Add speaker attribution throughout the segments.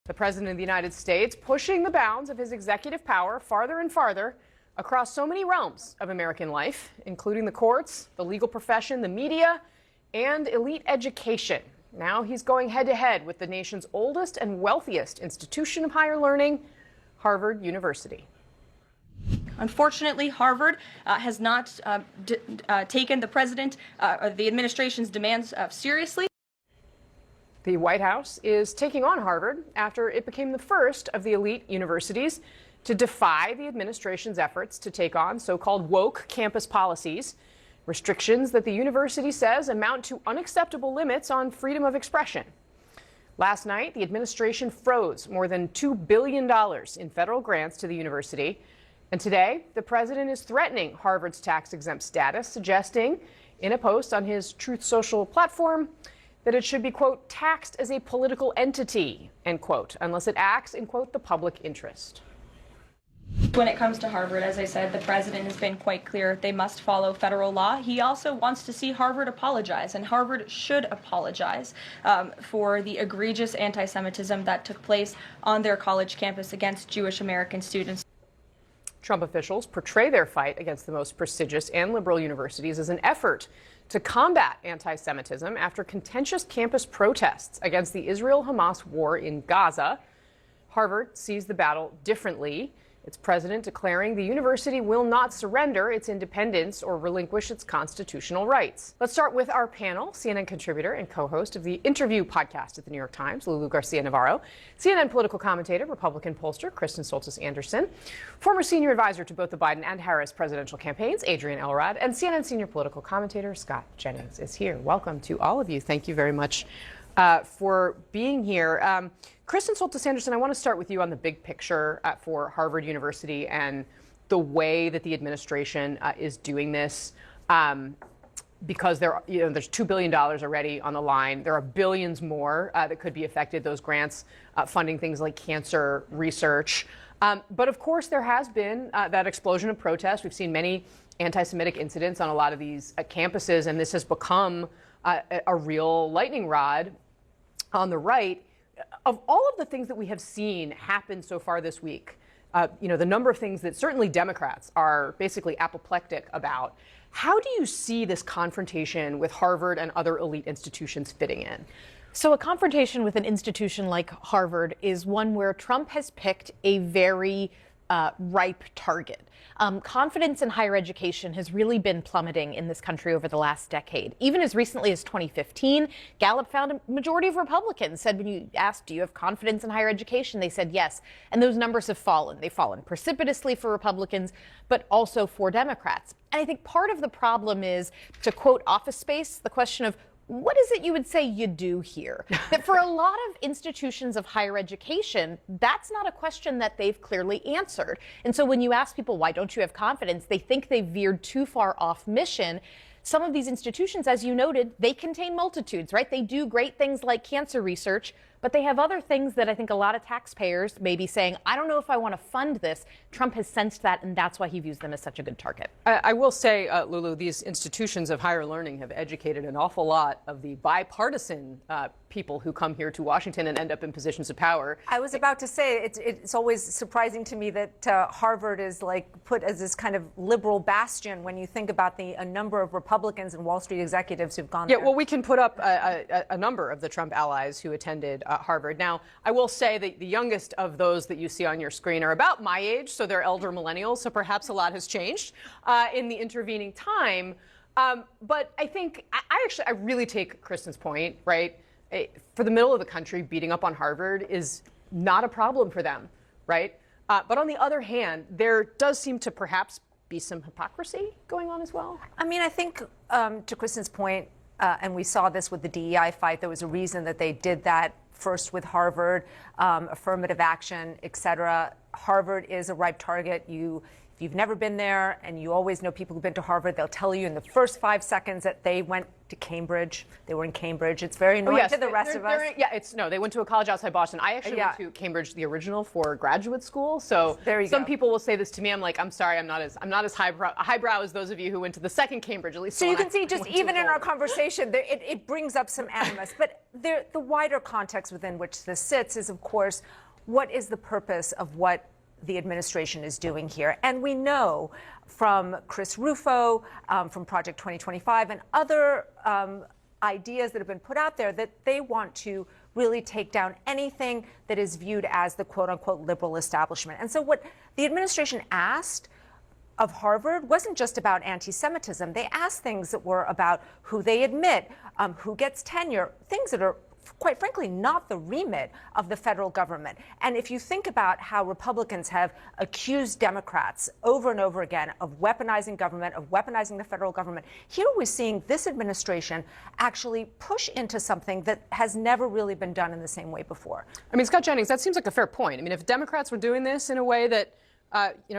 Speaker 1: The President of the United States pushing the bounds of his executive power farther and farther across so many realms of American life, including the courts, the legal profession, the media, and elite education. Now he's going head-to-head with the nation's oldest and wealthiest institution of higher learning, Harvard University.
Speaker 2: Unfortunately, Harvard has not taken the president or the administration's demands seriously.
Speaker 1: The White House is taking on Harvard after it became the first of the elite universities to defy the administration's efforts to take on so-called woke campus policies, restrictions that the university says amount to unacceptable limits on freedom of expression. Last night, the administration froze more than $2 billion in federal grants to the university. And today, the president is threatening Harvard's tax-exempt status, suggesting in a post on his Truth Social platform that it should be, quote, taxed as a political entity, end quote, unless it acts in, quote, the public interest.
Speaker 2: When it comes to Harvard, as I said, the president has been quite clear they must follow federal law. He also wants to see Harvard apologize, and Harvard should apologize for the egregious anti-Semitism that took place on their college campus against Jewish American students.
Speaker 1: Trump officials portray their fight against the most prestigious and liberal universities as an effort to combat anti-Semitism after contentious campus protests against the Israel-Hamas war in Gaza. Harvard sees the battle differently, its president declaring the university will not surrender its independence or relinquish its constitutional rights. Let's start with our panel, CNN contributor and co-host of the Interview podcast at the New York Times, Lulu Garcia Navarro, CNN political commentator, Republican pollster Kristen Soltis Anderson, former senior advisor to both the Biden and Harris presidential campaigns, Adrian Elrod, and CNN senior political commentator Scott Jennings is here. Welcome to all of you. Thank you very much for being here. Kristen Soltis Anderson, I want to start with you on the big picture for Harvard University and the way that the administration is doing this, because there's $2 billion already on the line. There are billions more that could be affected, those grants funding things like cancer research. But of course, there has been that explosion of protest. We've seen many anti-Semitic incidents on a lot of these campuses, and this has become a real lightning rod on the right. Of all of the things that we have seen happen so far this week, the number of things that certainly Democrats are basically apoplectic about, how do you see this confrontation with Harvard and other elite institutions fitting in?
Speaker 3: So a confrontation with an institution like Harvard is one where Trump has picked a very ripe target. Confidence in higher education has really been plummeting in this country over the last decade. Even as recently as 2015, Gallup found a majority of Republicans said when you asked, do you have confidence in higher education? They said yes. And those numbers have fallen. They've fallen precipitously for Republicans, but also for Democrats. And I think part of the problem is, to quote Office Space, the question of what is it you would say you do here? That for a lot of institutions of higher education, that's not a question that they've clearly answered. And so when you ask people, why don't you have confidence? They think they've veered too far off mission. Some of these institutions, as you noted, they contain multitudes, right? They do great things like cancer research, but they have other things that I think a lot of taxpayers may be saying, I don't know if I want to fund this. Trump has sensed that, and that's why he views them as such a good target.
Speaker 1: I will say, Lulu, these institutions of higher learning have educated an awful lot of the bipartisan people who come here to Washington and end up in positions of power.
Speaker 4: I was about to say, it's always surprising to me that Harvard is put as this kind of liberal bastion when you think about a number of Republicans and Wall Street executives who've gone there.
Speaker 1: Yeah, well, we can put up a number of the Trump allies who attended Harvard. Now, I will say that the youngest of those that you see on your screen are about my age, so they're elder millennials, so perhaps a lot has changed in the intervening time. But I think, I really take Kristen's point, right? For the middle of the country, beating up on Harvard is not a problem for them, right? But on the other hand, there does seem to perhaps be some hypocrisy going on as well.
Speaker 4: I mean, I think to Kristen's point, and we saw this with the DEI fight, there was a reason that they did that first with Harvard, affirmative action, et cetera. Harvard is a ripe target. You If you've never been there, and you always know people who've been to Harvard, they'll tell you in the first 5 seconds that they went to Cambridge. They were in Cambridge. It's very annoying to the rest of us.
Speaker 1: They went to a college outside Boston. I actually went to Cambridge, the original, for graduate school. So some people will say this to me. I'm like, I'm sorry, I'm not as highbrow as those of you who went to the second Cambridge, at least.
Speaker 4: So you can see, just even in our conversation, it brings up some animus. But the wider context within which this sits is, of course, what is the purpose of what the administration is doing here? And we know from Chris Rufo, from Project 2025, and other ideas that have been put out there that they want to really take down anything that is viewed as the quote-unquote liberal establishment. And so what the administration asked of Harvard wasn't just about anti-Semitism. They asked things that were about who they admit, who gets tenure, things that are, quite frankly, not the remit of the federal government. And if you think about how Republicans have accused Democrats over and over again of weaponizing government, of weaponizing the federal government, here we're seeing this administration actually push into something that has never really been done in the same way before.
Speaker 1: I mean, Scott Jennings, that seems like a fair point. I mean, if Democrats were doing this in a way that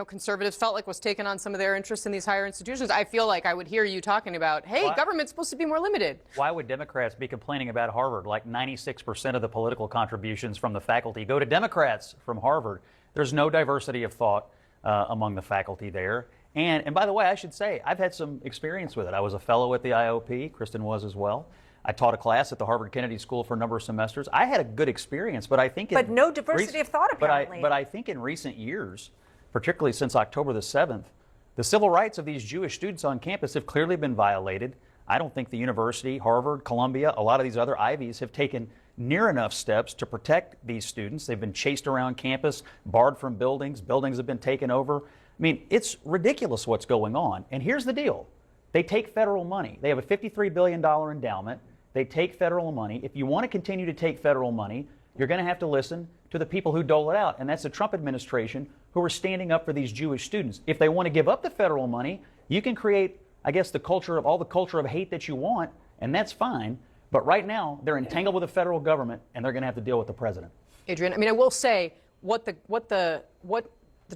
Speaker 1: conservatives felt like was taking on some of their interests in these higher institutions, I feel like I would hear you talking about, hey, government's supposed to be more limited.
Speaker 5: Why would Democrats be complaining about Harvard? Like 96% of the political contributions from the faculty go to Democrats from Harvard. There's no diversity of thought among the faculty there. And by the way, I should say, I've had some experience with it. I was a fellow at the IOP. Kristen was as well. I taught a class at the Harvard Kennedy School for a number of semesters. I had a good experience, but I think...
Speaker 4: But no diversity of thought, apparently.
Speaker 5: But I think in recent years, particularly since October the 7th, the civil rights of these Jewish students on campus have clearly been violated. I don't think the university, Harvard, Columbia, a lot of these other Ivies have taken near enough steps to protect these students. They've been chased around campus, barred from buildings. Buildings have been taken over. I mean, it's ridiculous what's going on. And here's the deal. They take federal money. They have a $53 billion endowment. They take federal money. If you want to continue to take federal money, you're going to have to listen to the people who dole it out. And that's the Trump administration, who are standing up for these Jewish students. If they want to give up the federal money, you can create, I guess, the culture of hate that you want, and that's fine. But right now, they're entangled with the federal government, and they're going to have to deal with the president.
Speaker 1: Adrian, I mean, I will say what the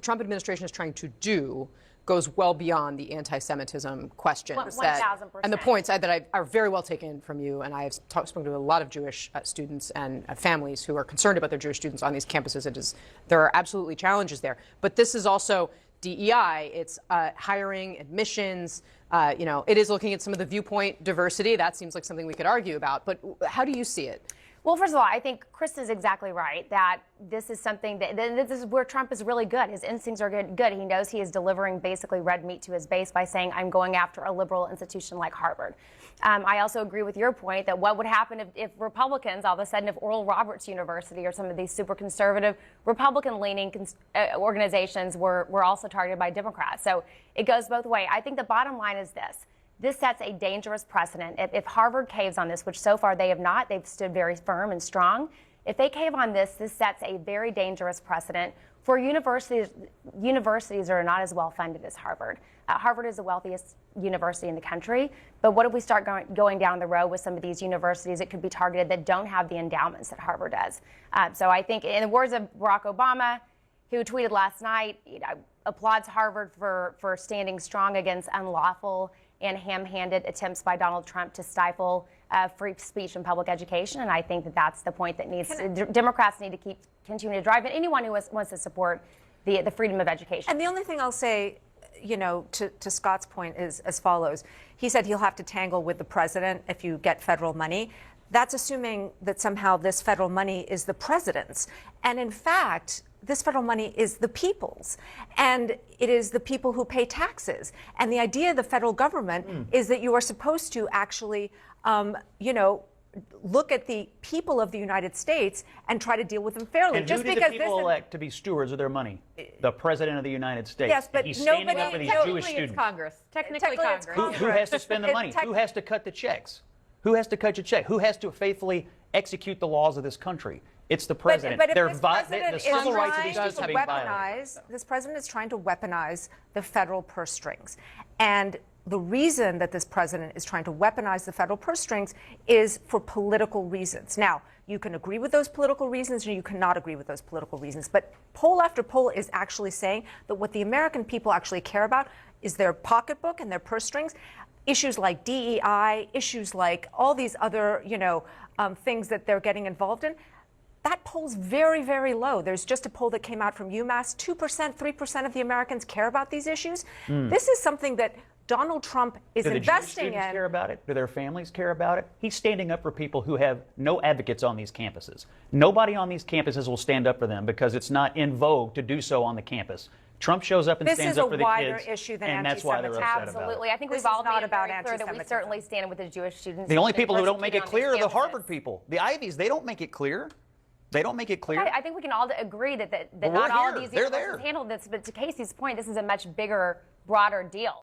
Speaker 1: Trump administration is trying to do goes well beyond the anti-Semitism questions
Speaker 6: 1,000%.
Speaker 1: And the points that are very well taken from you. And I have spoken to a lot of Jewish students and families who are concerned about their Jewish students on these campuses. There are absolutely challenges there. But this is also DEI. It's hiring, admissions. It is looking at some of the viewpoint diversity. That seems like something we could argue about. But how do you see it?
Speaker 6: Well, first of all, I think Kristen's exactly right that this is something that this is where Trump is really good. His instincts are good. He knows he is delivering basically red meat to his base by saying, I'm going after a liberal institution like Harvard. I also agree with your point that what would happen if Republicans, all of a sudden, if Oral Roberts University or some of these super conservative, Republican-leaning organizations were also targeted by Democrats. So it goes both ways. I think the bottom line is this. This sets a dangerous precedent. If Harvard caves on this, which so far they have not, they've stood very firm and strong. If they cave on this, this sets a very dangerous precedent for universities that are not as well funded as Harvard. Harvard is the wealthiest university in the country, but what if we start going down the road with some of these universities that could be targeted that don't have the endowments that Harvard does? So I think, in the words of Barack Obama, who tweeted last night, applauds Harvard for standing strong against unlawful and ham-handed attempts by Donald Trump to stifle free speech and public education. And I think that that's the point that Democrats need to continue to drive, and anyone who wants to support the freedom of education.
Speaker 4: And the only thing I'll say, to Scott's point is as follows. He said he'll have to tangle with the president if you get federal money. That's assuming that somehow this federal money is the president's. And in fact, this federal money is the people's, and it is the people who pay taxes. And the idea of the federal government is that you are supposed to actually, look at the people of the United States and try to deal with them fairly.
Speaker 5: And who do the people elect to be stewards of their money? The President of the United States.
Speaker 4: Yes, but
Speaker 5: he's standing up for these Jewish students.
Speaker 3: It's Congress. Technically Congress.
Speaker 5: Who has to spend the money? Who has to cut the checks? Who has to cut your check? Who has to faithfully execute the laws of this country? It's the president.
Speaker 4: But if this president
Speaker 5: the civil rights of these
Speaker 4: is
Speaker 5: students are
Speaker 4: trying
Speaker 5: being
Speaker 4: to
Speaker 5: violated.
Speaker 4: weaponize, this president is trying to weaponize the federal purse strings. And the reason that this president is trying to weaponize the federal purse strings is for political reasons. Now, you can agree with those political reasons or you cannot agree with those political reasons. But poll after poll is actually saying that what the American people actually care about is their pocketbook and their purse strings. Issues like DEI, issues like all these other, things that they're getting involved in. That poll's very, very low. There's just a poll that came out from UMass. 2%, 3% of the Americans care about these issues. This is something that Donald Trump is
Speaker 5: investing in. Do the Jewish students care about it? Do their families care about it? He's standing up for people who have no advocates on these campuses. Nobody on these campuses will stand up for them because it's not in vogue to do so on the campus. Trump shows up and stands up for the kids.
Speaker 4: This is a wider issue than
Speaker 5: and that's why they're upset about it.
Speaker 6: Absolutely. I think
Speaker 4: This
Speaker 6: we've all
Speaker 4: is not
Speaker 6: made it
Speaker 4: about
Speaker 6: very clear that we
Speaker 4: anti-Semitism.
Speaker 6: certainly stand with the Jewish students.
Speaker 5: The only people who don't make it
Speaker 6: persecuted
Speaker 5: clear
Speaker 6: on
Speaker 5: are the
Speaker 6: these
Speaker 5: Harvard
Speaker 6: campuses.
Speaker 5: people. The Ivies, they don't make it clear. They don't make it clear.
Speaker 6: I think we can all agree that
Speaker 5: Well,
Speaker 6: not
Speaker 5: we're
Speaker 6: all of
Speaker 5: here.
Speaker 6: these
Speaker 5: They're
Speaker 6: universities
Speaker 5: there.
Speaker 6: handle this, but to Casey's point, this is a much bigger, broader deal.